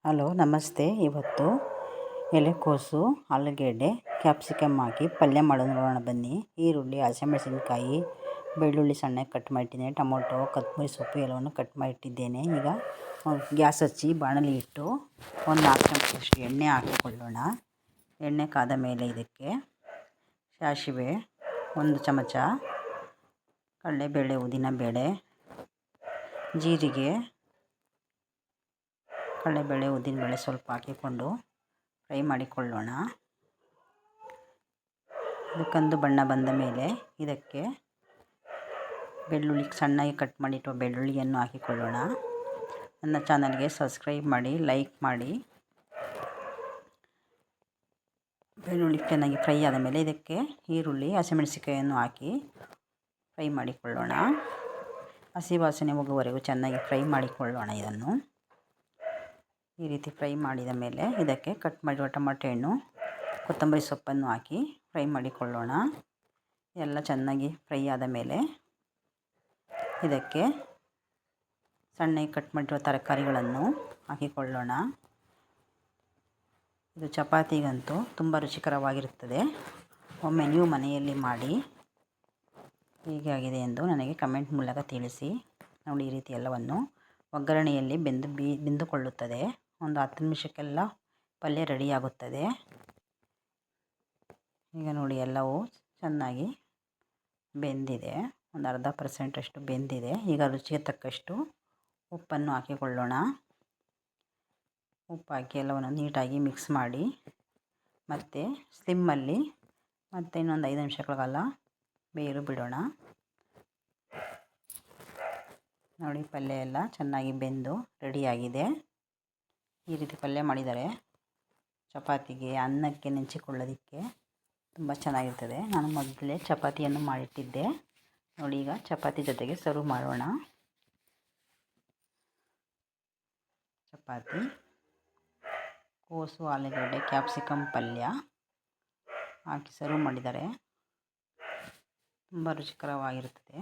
Hello ನಮಸ್ತೆ. ಇವತ್ತು ಎಲೆಕೋಸು, ಆಲೂಗೆಡ್ಡೆ, ಕ್ಯಾಪ್ಸಿಕಮ್ ಹಾಕಿ ಪಲ್ಯ ಮಾಡೋದು ನೋಡೋಣ ಬನ್ನಿ. ಈರುಳ್ಳಿ, ಹಸಿಮೆಣಸಿನ್ಕಾಯಿ, ಬೆಳ್ಳುಳ್ಳಿ ಸಣ್ಣಗೆ ಕಟ್ ಮಾಡಿಟ್ಟಿದ್ದೇನೆ. ಟೊಮೊಟೊ, ಕೊತ್ತಂಬರಿ ಸೊಪ್ಪು ಎಲ್ಲವನ್ನು ಕಟ್ ಮಾಡಿಟ್ಟಿದ್ದೇನೆ. ಈಗ ಗ್ಯಾಸ್ ಹಚ್ಚಿ ಬಾಣಲಿ ಇಟ್ಟು ಒಂದು 4 ಚಮಚದಷ್ಟು ಎಣ್ಣೆ ಹಾಕಿಕೊಳ್ಳೋಣ. ಎಣ್ಣೆ ಕಾದ ಮೇಲೆ ಇದಕ್ಕೆ ಸಾಸಿವೆ 1 ಚಮಚ, ಕಡಲೆಬೇಳೆ, ಉದ್ದಿನಬೇಳೆ, ಜೀರಿಗೆ, ಕಡಲೆಬೇಳೆ, ಉದ್ದಿನಬೇಳೆ ಸ್ವಲ್ಪ ಹಾಕಿಕೊಂಡು ಫ್ರೈ ಮಾಡಿಕೊಳ್ಳೋಣ. ಇದು ಕಂದು ಬಣ್ಣ ಬಂದ ಮೇಲೆ ಇದಕ್ಕೆ ಬೆಳ್ಳುಳ್ಳಿ ಸಣ್ಣಗೆ ಕಟ್ ಮಾಡಿಟ್ಟು ಬೆಳ್ಳುಳ್ಳಿಯನ್ನು ಹಾಕಿಕೊಳ್ಳೋಣ. ನನ್ನ ಚಾನಲ್ಗೆ ಸಬ್ಸ್ಕ್ರೈಬ್ ಮಾಡಿ, ಲೈಕ್ ಮಾಡಿ. ಬೆಳ್ಳುಳ್ಳಿ ಚೆನ್ನಾಗಿ ಫ್ರೈ ಆದ ಮೇಲೆ ಇದಕ್ಕೆ ಈರುಳ್ಳಿ, ಹಸಿಮೆಣಸಿನಕಾಯಿಯನ್ನು ಹಾಕಿ ಫ್ರೈ ಮಾಡಿಕೊಳ್ಳೋಣ. ಹಸಿ ವಾಸನೆ ಹೋಗುವವರೆಗೂ ಚೆನ್ನಾಗಿ ಫ್ರೈ ಮಾಡಿಕೊಳ್ಳೋಣ. ಇದನ್ನು ಈ ರೀತಿ ಫ್ರೈ ಮಾಡಿದ ಮೇಲೆ ಇದಕ್ಕೆ ಕಟ್ ಮಾಡಿರುವ ಟೊಮೆಟೊ ಹಣ್ಣು, ಕೊತ್ತಂಬರಿ ಸೊಪ್ಪನ್ನು ಹಾಕಿ ಫ್ರೈ ಮಾಡಿಕೊಳ್ಳೋಣ. ಎಲ್ಲ ಚೆನ್ನಾಗಿ ಫ್ರೈ ಆದ ಮೇಲೆ ಇದಕ್ಕೆ ಸಣ್ಣಗೆ ಕಟ್ ಮಾಡಿರುವ ತರಕಾರಿಗಳನ್ನು ಹಾಕಿಕೊಳ್ಳೋಣ. ಇದು ಚಪಾತಿಗಂತೂ ತುಂಬ ರುಚಿಕರವಾಗಿರುತ್ತದೆ. ಒಮ್ಮೆ ನೀವು ಮನೆಯಲ್ಲಿ ಮಾಡಿ ಹೇಗೆ ಆಗಿದೆ ಎಂದು ನನಗೆ ಕಮೆಂಟ್ ಮೂಲಕ ತಿಳಿಸಿ. ನೋಡಿ, ಈ ರೀತಿ ಎಲ್ಲವನ್ನು ಒಗ್ಗರಣೆಯಲ್ಲಿ ಬೆಂದುಕೊಳ್ಳುತ್ತದೆ. ಒಂದು 10 ನಿಮಿಷಕ್ಕೆಲ್ಲ ಪಲ್ಯ ರೆಡಿಯಾಗುತ್ತದೆ. ಈಗ ನೋಡಿ, ಎಲ್ಲವೂ ಚೆನ್ನಾಗಿ ಬೆಂದಿದೆ. ಒಂದು 1/2% ಅಷ್ಟು ಬೆಂದಿದೆ. ಈಗ ರುಚಿಗೆ ತಕ್ಕಷ್ಟು ಉಪ್ಪನ್ನು ಹಾಕಿಕೊಳ್ಳೋಣ. ಉಪ್ಪು ಹಾಕಿ ಎಲ್ಲವನ್ನು ನೀಟಾಗಿ ಮಿಕ್ಸ್ ಮಾಡಿ ಮತ್ತು ಸ್ಲಿಮ್ಮಲ್ಲಿ ಮತ್ತೆ ಇನ್ನೊಂದು 5 ನಿಮಿಷಗಳ ಕಾಲ ಬೇಯಲು ಬಿಡೋಣ. ನೋಡಿ, ಪಲ್ಯ ಎಲ್ಲ ಚೆನ್ನಾಗಿ ಬೆಂದು ರೆಡಿಯಾಗಿದೆ. ಈ ರೀತಿ ಪಲ್ಯ ಮಾಡಿದರೆ ಚಪಾತಿಗೆ, ಅನ್ನಕ್ಕೆ ನೆಂಚಿಕೊಳ್ಳೋದಕ್ಕೆ ತುಂಬ ಚೆನ್ನಾಗಿರ್ತದೆ. ನಾನು ಮೊದಲೇ ಚಪಾತಿಯನ್ನು ಮಾಡಿಟ್ಟಿದ್ದೆ. ನೋಡಿ, ಈಗ ಚಪಾತಿ ಜೊತೆಗೆ ಸರ್ವ್ ಮಾಡೋಣ. ಚಪಾತಿ, ಕೋಸು, ಆಲೂಗಡ್ಡೆ, ಕ್ಯಾಪ್ಸಿಕಮ್ ಪಲ್ಯ ಹಾಕಿ ಸರ್ವ್ ಮಾಡಿದರೆ ತುಂಬ ರುಚಿಕರವಾಗಿರುತ್ತದೆ.